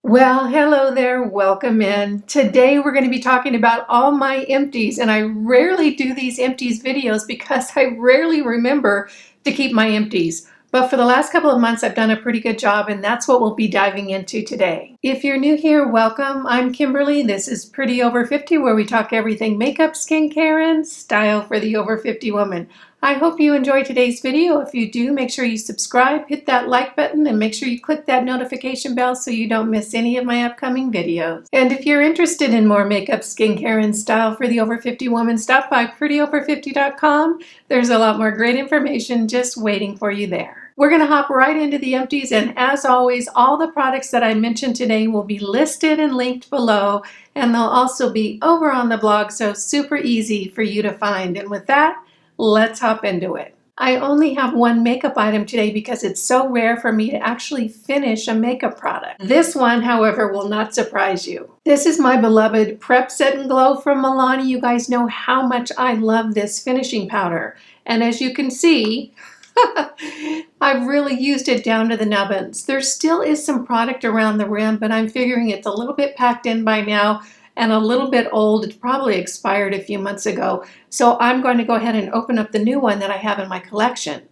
Well, hello there, welcome in. Today we're going to be talking about all my empties, and I rarely do these empties videos because I rarely remember to keep my empties. But for the last couple of months I've done a pretty good job, and that's what we'll be diving into today. If you're new here, welcome. I'm Kimberly. This is Pretty Over 50, where we talk everything makeup, skincare, and style for the over 50 woman. I hope you enjoy today's video. If you do, make sure you subscribe, hit that like button, and make sure you click that notification bell so you don't miss any of my upcoming videos. And if you're interested in more makeup, skincare, and style for the over 50 woman, stop by prettyover50.com. There's a lot more great information just waiting for you there. We're going to hop right into the empties, and as always, all the products that I mentioned today will be listed and linked below, and they'll also be over on the blog, so super easy for you to find. And with that, let's hop into it. I only have one makeup item today because it's so rare for me to actually finish a makeup product. This one, however, will not surprise you. This is my beloved Prep Set and Glow from Milani. You guys know how much I love this finishing powder. And as you can see, I've really used it down to the nubbins. There still is some product around the rim, but I'm figuring it's a little bit packed in by now and a little bit old. It probably expired a few months ago. So I'm going to go ahead and open up the new one that I have in my collection.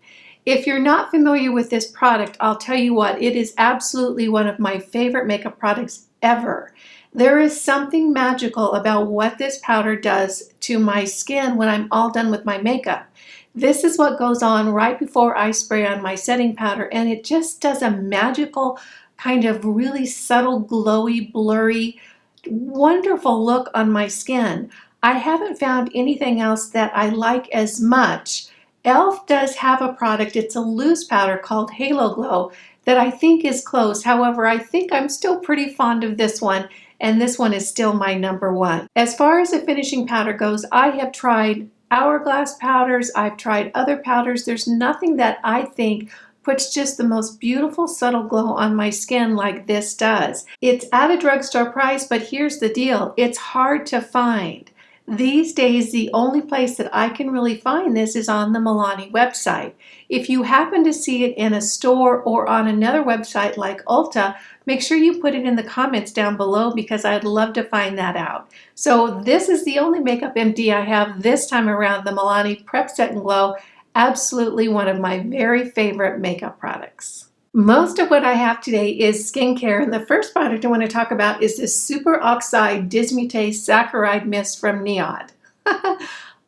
If you're not familiar with this product, I'll tell you what, it is absolutely one of my favorite makeup products ever. There is something magical about what this powder does to my skin when I'm all done with my makeup. This is what goes on right before I spray on my setting powder, and it just does a magical kind of really subtle, glowy, blurry, wonderful look on my skin. I haven't found anything else that I like as much. e.l.f. does have a product, it's a loose powder called Halo Glow that I think is close. However, I think I'm still pretty fond of this one, and this one is still my number one. As far as a finishing powder goes, I have tried Hourglass powders, I've tried other powders. There's nothing that I think puts just the most beautiful subtle glow on my skin like this does. It's at a drugstore price, but here's the deal, it's hard to find. These days, the only place that I can really find this is on the Milani website. If you happen to see it in a store or on another website like Ulta, make sure you put it in the comments down below because I'd love to find that out. So this is the only makeup empty I have this time around, the Milani Prep Set and Glow. Absolutely one of my very favorite makeup products. Most of what I have today is skincare, and the first product I want to talk about is this Super Oxide Dismutase Saccharide Mist from NIOD.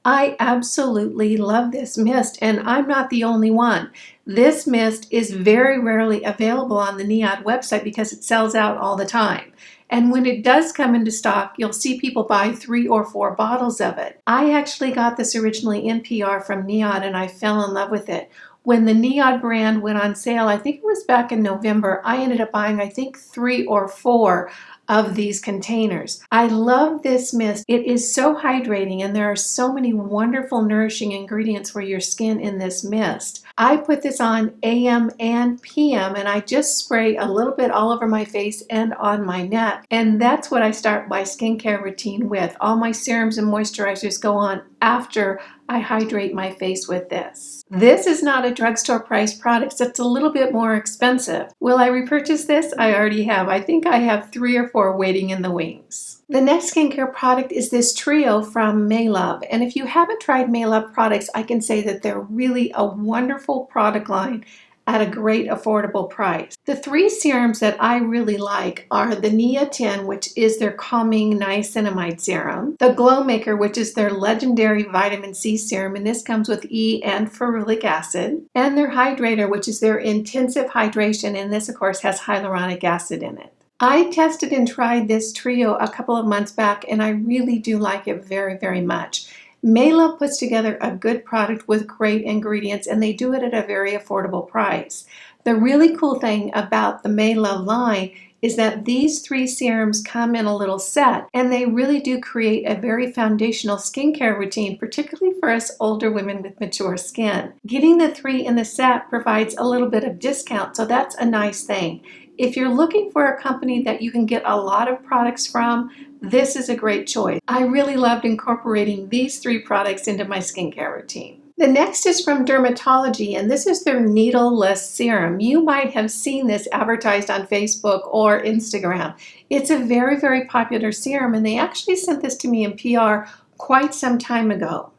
I absolutely love this mist, and I'm not the only one. This mist is very rarely available on the NIOD website because it sells out all the time. And when it does come into stock, you'll see people buy 3 or 4 bottles of it. I actually got this originally in PR from NIOD, and I fell in love with it. When the NIOD brand went on sale, I think it was back in November, I ended up buying, I think, 3 or 4 of these containers. I love this mist. It is so hydrating, and there are so many wonderful nourishing ingredients for your skin in this mist. I put this on AM and PM, and I just spray a little bit all over my face and on my neck. And that's what I start my skincare routine with. All my serums and moisturizers go on after I hydrate my face with this. This is not a drugstore price product, so it's a little bit more expensive. Will I repurchase this? I already have. I think I have 3 or 4 waiting in the wings. The next skincare product is this trio from Maylove. And if you haven't tried Maylove products, I can say that they're really a wonderful product line at a great affordable price. The 3 serums that I really like are the Nia 10, which is their calming niacinamide serum, the Glow Maker, which is their legendary vitamin C serum, and this comes with E and ferulic acid, and their Hydrator, which is their intensive hydration, and this of course has hyaluronic acid in it. I tested and tried this trio a couple of months back, and I really do like it very, very much. Maylove puts together a good product with great ingredients, and they do it at a very affordable price. The really cool thing about the Maylove line is that these 3 serums come in a little set, and they really do create a very foundational skincare routine, particularly for us older women with mature skin. Getting the 3 in the set provides a little bit of discount, so that's a nice thing. If you're looking for a company that you can get a lot of products from, this is a great choice. I really loved incorporating these 3 products into my skincare routine. The next is from Dermatology, and this is their needleless serum. You might have seen this advertised on Facebook or Instagram. It's a very, very popular serum, and they actually sent this to me in PR quite some time ago.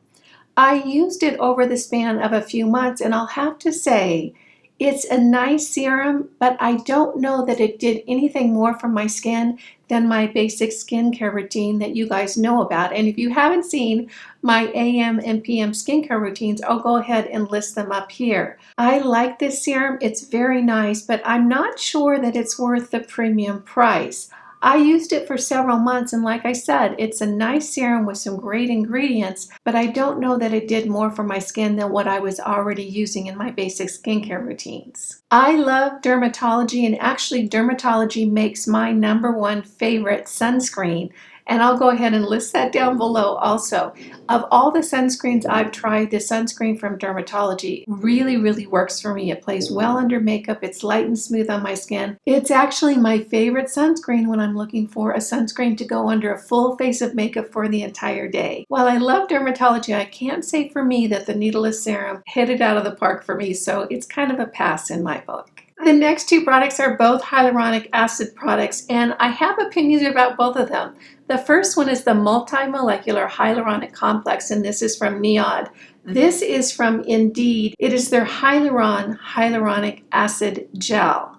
I used it over the span of a few months, and I'll have to say, it's a nice serum, but I don't know that it did anything more for my skin than my basic skincare routine that you guys know about. And if you haven't seen my AM and PM skincare routines, I'll go ahead and list them up here. I like this serum. It's very nice, but I'm not sure that it's worth the premium price. I used it for several months, and like I said, it's a nice serum with some great ingredients, but I don't know that it did more for my skin than what I was already using in my basic skincare routines. I love Dermatology, and actually Dermatology makes my #1 favorite sunscreen, and I'll go ahead and list that down below also. Of all the sunscreens I've tried, the sunscreen from Dermatology really, really works for me. It plays well under makeup. It's light and smooth on my skin. It's actually my favorite sunscreen when I'm looking for a sunscreen to go under a full face of makeup for the entire day. While I love Dermatology, I can't say for me that the needleless serum hit it out of the park for me, so it's kind of a pass in my book. The next two products are both hyaluronic acid products, and I have opinions about both of them. The first one is the multi-molecular hyaluronic complex, and this is from NIOD. This is from Indeed. It is their hyaluronic acid gel.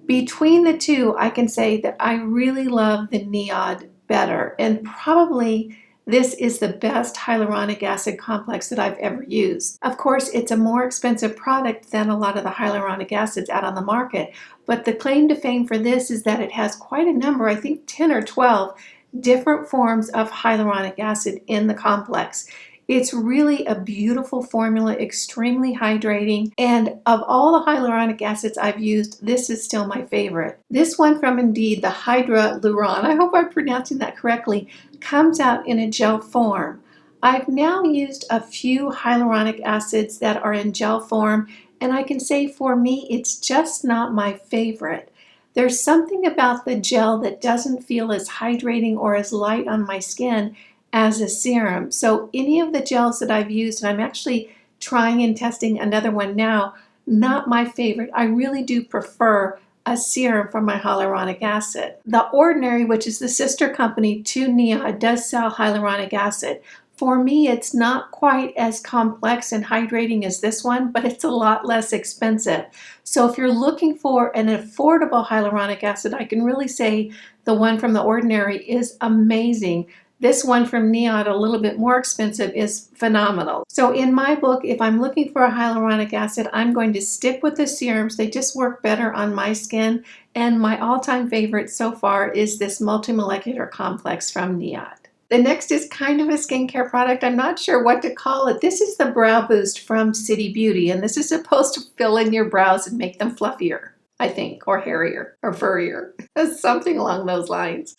Between the two, I can say that I really love the NIOD better, and probably this is the best hyaluronic acid complex that I've ever used. Of course, it's a more expensive product than a lot of the hyaluronic acids out on the market, but the claim to fame for this is that it has quite a number, I think 10 or 12 different forms of hyaluronic acid in the complex. It's really a beautiful formula, extremely hydrating, and of all the hyaluronic acids I've used, this is still my favorite. This one from Indeed, the Hyaluronic, I hope I'm pronouncing that correctly, comes out in a gel form. I've now used a few hyaluronic acids that are in gel form, and I can say for me, it's just not my favorite. There's something about the gel that doesn't feel as hydrating or as light on my skin as a serum. So any of the gels that I've used, and I'm actually trying and testing another one now, not my favorite. I really do prefer a serum for my hyaluronic acid. The Ordinary, which is the sister company to NIOD, does sell hyaluronic acid. For me, it's not quite as complex and hydrating as this one, but it's a lot less expensive. So if you're looking for an affordable hyaluronic acid, I can really say the one from The Ordinary is amazing. This one from NIOD, a little bit more expensive, is phenomenal. So in my book, if I'm looking for a hyaluronic acid, I'm going to stick with the serums. They just work better on my skin. And my all-time favorite so far is this multimolecular complex from NIOD. The next is kind of a skincare product. I'm not sure what to call it. This is the Brow Boost from City Beauty, and this is supposed to fill in your brows and make them fluffier, I think, or hairier, or furrier, something along those lines.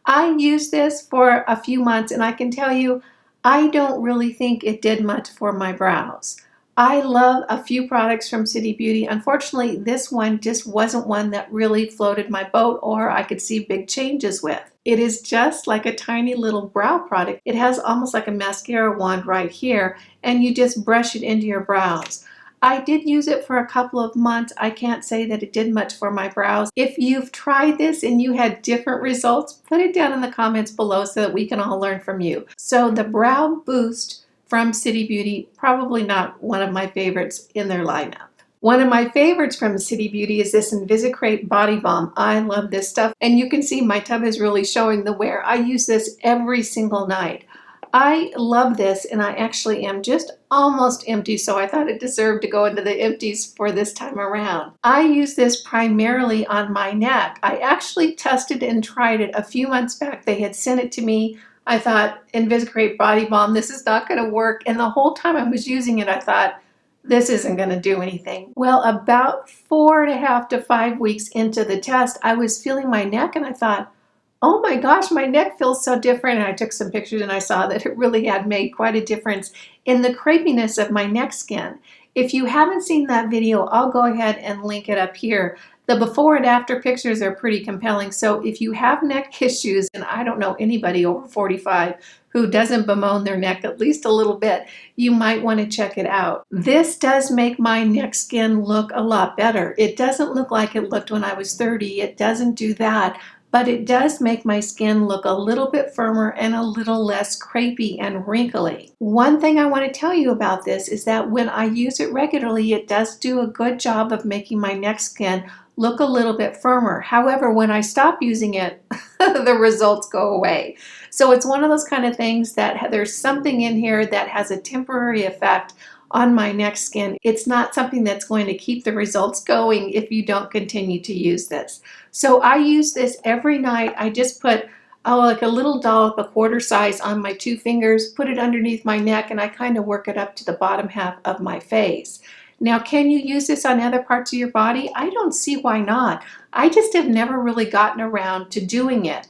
I used this for a few months, and I can tell you, I don't really think it did much for my brows. I love a few products from City Beauty. Unfortunately, this one just wasn't one that really floated my boat or I could see big changes with. It is just like a tiny little brow product. It has almost like a mascara wand right here, and you just brush it into your brows. I did use it for a couple of months. I can't say that it did much for my brows. If you've tried this and you had different results, put it down in the comments below so that we can all learn from you. So the Brow Boost from City Beauty, probably not one of my favorites in their lineup. One of my favorites from City Beauty is this Invisicrate Body Balm. I love this stuff, and you can see my tub is really showing the wear. I use this every single night. I love this, and I actually am just almost empty, so I thought it deserved to go into the empties for this time around. I use this primarily on my neck. I actually tested and tried it a few months back. They had sent it to me. I thought, Invisicrate Body Balm, this is not going to work. And the whole time I was using it, I thought, this isn't going to do anything. Well, about 4.5 to 5 weeks into the test, I was feeling my neck, and I thought, oh my gosh, my neck feels so different. And I took some pictures and I saw that it really had made quite a difference in the crepiness of my neck skin. If you haven't seen that video, I'll go ahead and link it up here. The before and after pictures are pretty compelling. So if you have neck issues, and I don't know anybody over 45 who doesn't bemoan their neck at least a little bit, you might want to check it out. This does make my neck skin look a lot better. It doesn't look like it looked when I was 30. It doesn't do that. But it does make my skin look a little bit firmer and a little less crepey and wrinkly. One thing I want to tell you about this is that when I use it regularly, it does do a good job of making my neck skin look a little bit firmer. However, when I stop using it, the results go away. So it's one of those kind of things that there's something in here that has a temporary effect on my neck skin. It's not something that's going to keep the results going if you don't continue to use this. So I use this every night. I just put like a little dollop, a quarter size, on my 2 fingers, put it underneath my neck, and I kind of work it up to the bottom half of my face. Now, can you use this on other parts of your body? I don't see why not. I just have never really gotten around to doing it.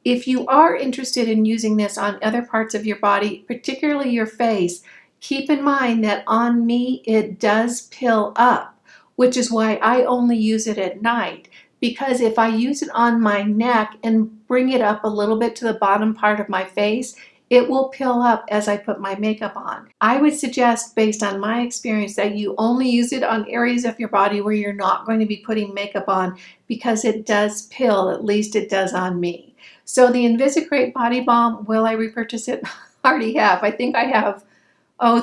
If you are interested in using this on other parts of your body, particularly your face, keep in mind that on me it does pill up, which is why I only use it at night. Because if I use it on my neck and bring it up a little bit to the bottom part of my face, it will pill up as I put my makeup on. I would suggest, based on my experience, that you only use it on areas of your body where you're not going to be putting makeup on, because it does pill, at least it does on me. So the Invisicrate Body Balm, will I repurchase it? I already have. I think I have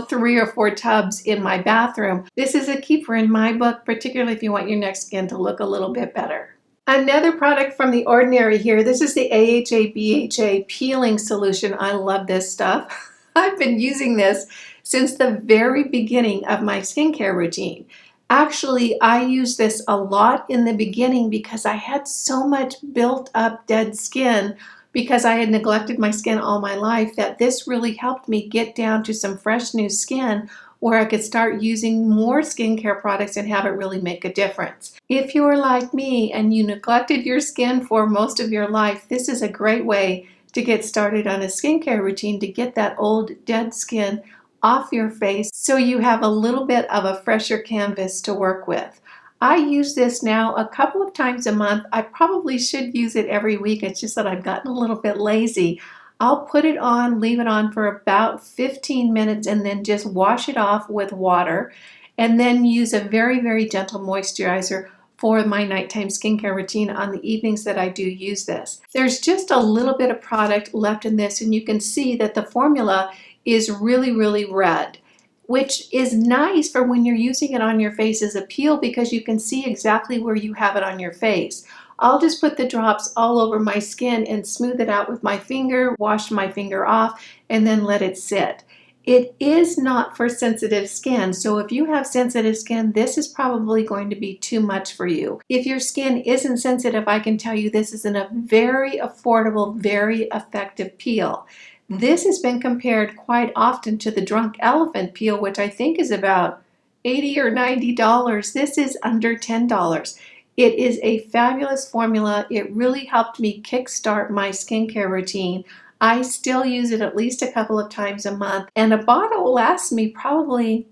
3 or 4 tubs in my bathroom. This is a keeper in my book, particularly if you want your neck skin to look a little bit better. Another product from The Ordinary here. This is the AHA BHA peeling solution. I love this stuff. I've been using this since the very beginning of my skincare routine. Actually, I used this a lot in the beginning because I had so much built up dead skin because I had neglected my skin all my life, that this really helped me get down to some fresh new skin where I could start using more skincare products and have it really make a difference. If you're like me and you neglected your skin for most of your life, this is a great way to get started on a skincare routine to get that old dead skin off your face so you have a little bit of a fresher canvas to work with. I use this now a couple of times a month. I probably should use it every week. It's just that I've gotten a little bit lazy. I'll put it on, leave it on for about 15 minutes, and then just wash it off with water, and then use a very, very gentle moisturizer for my nighttime skincare routine on the evenings that I do use this. There's just a little bit of product left in this, and you can see that the formula is really, really red, which is nice for when you're using it on your face as a peel, because you can see exactly where you have it on your face. I'll just put the drops all over my skin and smooth it out with my finger, wash my finger off, and then let it sit. It is not for sensitive skin, so if you have sensitive skin, this is probably going to be too much for you. If your skin isn't sensitive, I can tell you this is a very affordable, very effective peel. This has been compared quite often to the Drunk Elephant peel, which I think is about $80 or $90. This is under $10. It is a fabulous formula. It really helped me kickstart my skincare routine. I still use it at least a couple of times a month, and a bottle will last me probably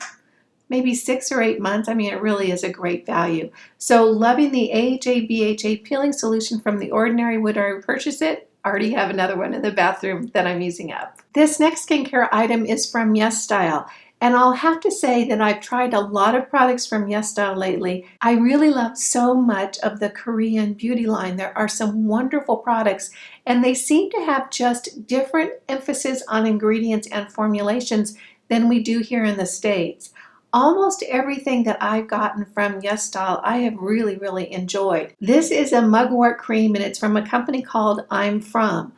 maybe 6 or 8 months. I mean, it really is a great value. So loving the AHA BHA peeling solution from The Ordinary. Would I repurchase it? I already have another one in the bathroom that I'm using up. This next skincare item is from YesStyle. And I'll have to say that I've tried a lot of products from YesStyle lately. I really love so much of the Korean beauty line. There are some wonderful products, and they seem to have just different emphasis on ingredients and formulations than we do here in the States. Almost everything that I've gotten from YesStyle I have really, really enjoyed. This is a mugwort cream, and it's from a company called I'm From.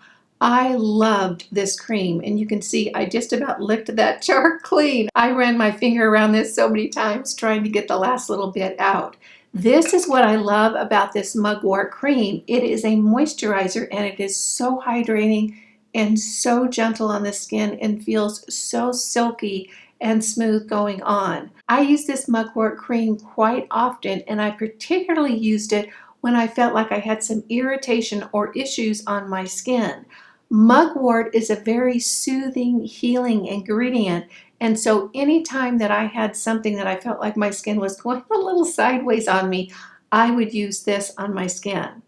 I loved this cream, and you can see I just about licked that jar clean. I ran my finger around this so many times trying to get the last little bit out. This is what I love about this mugwort cream. It is a moisturizer, and it is so hydrating and so gentle on the skin and feels so silky and smooth going on. I use this mugwort cream quite often, and I particularly used it when I felt like I had some irritation or issues on my skin. Mugwort is a very soothing, healing ingredient, and so anytime that I had something that I felt like my skin was going a little sideways on me, I would use this on my skin.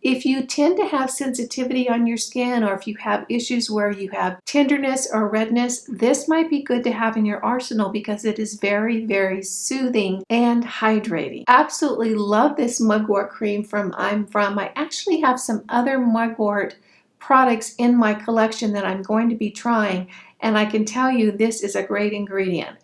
If you tend to have sensitivity on your skin, or if you have issues where you have tenderness or redness, this might be good to have in your arsenal because it is very, very soothing and hydrating. Absolutely love this mugwort cream from I'm From. I actually have some other mugwort products in my collection that I'm going to be trying, and I can tell you this is a great ingredient.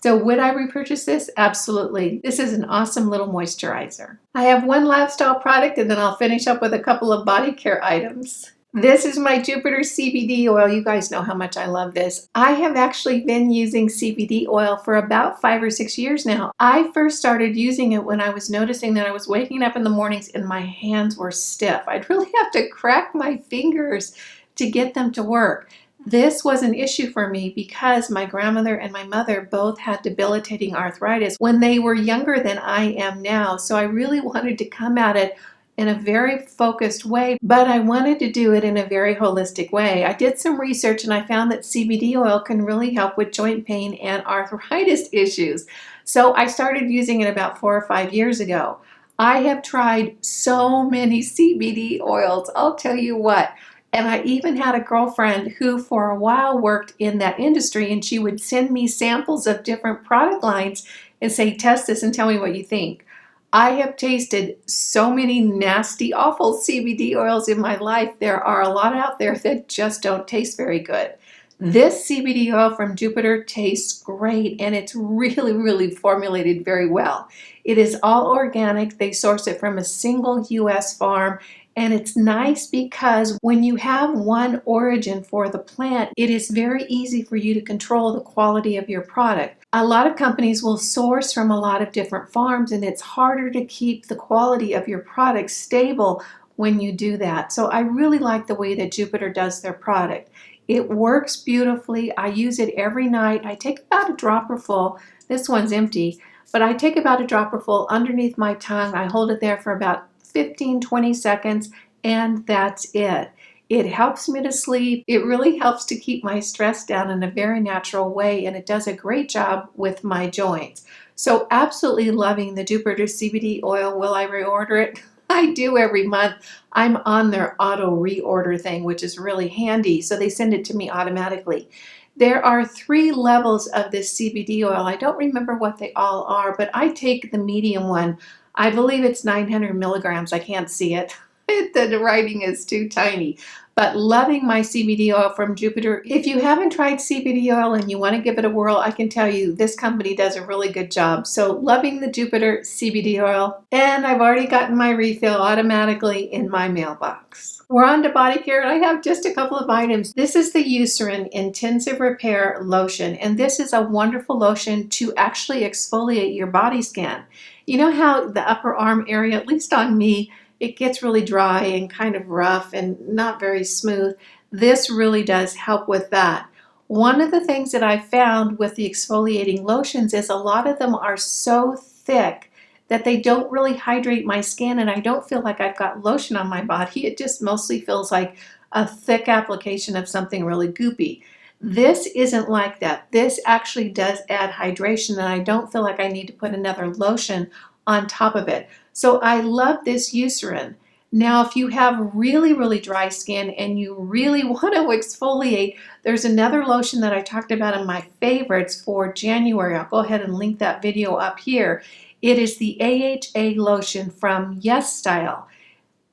So would I repurchase this? Absolutely. This is an awesome little moisturizer. I have one lifestyle product and then I'll finish up with a couple of body care items. This is my Jupiter CBD oil. You guys know how much I love this. I have actually been using CBD oil for about 5 or 6 years now. I first started using it when I was noticing that I was waking up in the mornings and my hands were stiff. I'd really have to crack my fingers to get them to work. This was an issue for me because my grandmother and my mother both had debilitating arthritis when they were younger than I am now. So I really wanted to come at it in a very focused way, but I wanted to do it in a very holistic way. I did some research and I found that CBD oil can really help with joint pain and arthritis issues. So I started using it about 4 or 5 years ago. I have tried so many CBD oils, I'll tell you what. And I even had a girlfriend who for a while worked in that industry, and she would send me samples of different product lines and say, test this and tell me what you think. I have tasted so many nasty, awful CBD oils in my life. There are a lot out there that just don't taste very good. This CBD oil from Jupiter tastes great, and it's really, really formulated very well. It is all organic. They source it from a single U.S. farm. And it's nice because when you have one origin for the plant, it is very easy for you to control the quality of your product. A lot of companies will source from a lot of different farms, and it's harder to keep the quality of your product stable when you do that. So I really like the way that Jupiter does their product. It works beautifully. I use it every night. I take about a dropper full. This one's empty, but I take about a dropper full underneath my tongue. I hold it there for about 15-20 seconds, and that's it. It helps me to sleep. It really helps to keep my stress down in a very natural way, and it does a great job with my joints. So absolutely loving the Jupiter CBD oil. Will I reorder it? I do every month. I'm on their auto reorder thing, which is really handy. So they send it to me automatically. There are 3 levels of this CBD oil. I don't remember what they all are, but I take the medium one. I believe it's 900 milligrams. I can't see it. The writing is too tiny. But loving my CBD oil from Jupiter. If you haven't tried CBD oil and you want to give it a whirl, I can tell you this company does a really good job. So loving the Jupiter CBD oil. And I've already gotten my refill automatically in my mailbox. We're on to body care, and I have just a couple of items. This is the Eucerin Intensive Repair Lotion, and this is a wonderful lotion to actually exfoliate your body skin. You know how the upper arm area, at least on me, it gets really dry and kind of rough and not very smooth. This really does help with that. One of the things that I found with the exfoliating lotions is a lot of them are so thick that they don't really hydrate my skin, and I don't feel like I've got lotion on my body. It just mostly feels like a thick application of something really goopy. This isn't like that. This actually does add hydration, and I don't feel like I need to put another lotion on top of it. So I love this Eucerin. Now, if you have really, really dry skin and you really want to exfoliate, there's another lotion that I talked about in my favorites for January. I'll go ahead and link that video up here. It is the AHA lotion from Yes Style.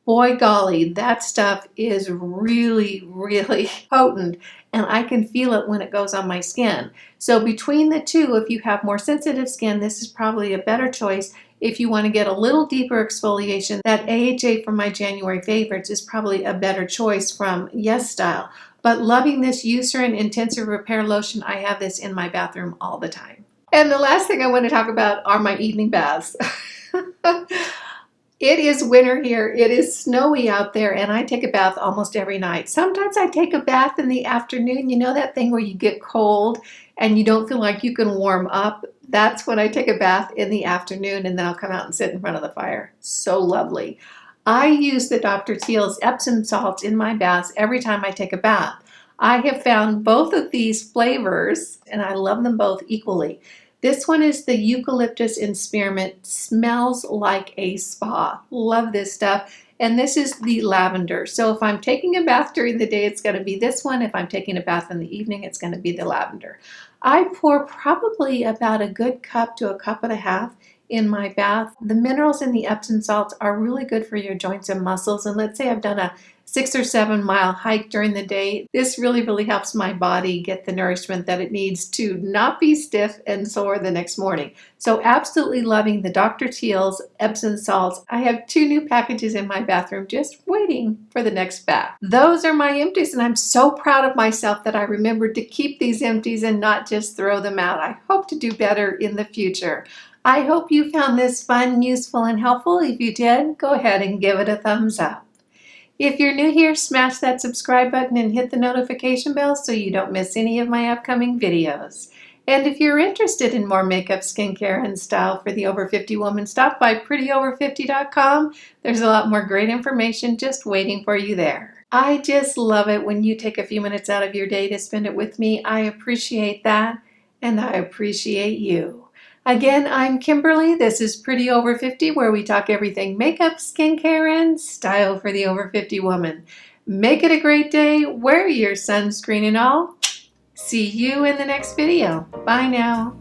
Boy golly, that stuff is really, really potent, and I can feel it when it goes on my skin. So between the two, if you have more sensitive skin, this is probably a better choice. If you want to get a little deeper exfoliation, that AHA from my January favorites is probably a better choice from Yes Style. But loving this Eucerin Intensive Repair Lotion, I have this in my bathroom all the time. And the last thing I want to talk about are my evening baths. It is winter here. It is snowy out there, and I take a bath almost every night. Sometimes I take a bath in the afternoon. You know that thing where you get cold and you don't feel like you can warm up? That's when I take a bath in the afternoon, and then I'll come out and sit in front of the fire. So lovely. I use the Dr. Teal's Epsom salts in my baths every time I take a bath. I have found both of these flavors, and I love them both equally. This one is the Eucalyptus and Spearmint. Smells like a spa. Love this stuff. And this is the lavender. So if I'm taking a bath during the day, it's going to be this one. If I'm taking a bath in the evening, it's going to be the lavender. I pour probably about a good cup to a cup and a half in my bath. The minerals in the Epsom salts are really good for your joints and muscles. And let's say I've done a 6 or 7 mile hike during the day. This really helps my body get the nourishment that it needs to not be stiff and sore the next morning. So absolutely loving the Dr. Teal's Epsom salts. I have 2 new packages in my bathroom just waiting for the next bath. Those are my empties, and I'm so proud of myself that I remembered to keep these empties and not just throw them out. I hope to do better in the future. I hope you found this fun, useful, and helpful. If you did, go ahead and give it a thumbs up. If you're new here, smash that subscribe button and hit the notification bell so you don't miss any of my upcoming videos. And if you're interested in more makeup, skincare, and style for the Over 50 woman, stop by prettyover50.com. There's a lot more great information just waiting for you there. I just love it when you take a few minutes out of your day to spend it with me. I appreciate that, and I appreciate you. Again, I'm Kimberly. This is Pretty Over 50, where we talk everything makeup, skincare, and style for the over 50 woman. Make it a great day. Wear your sunscreen and all. See you in the next video. Bye now.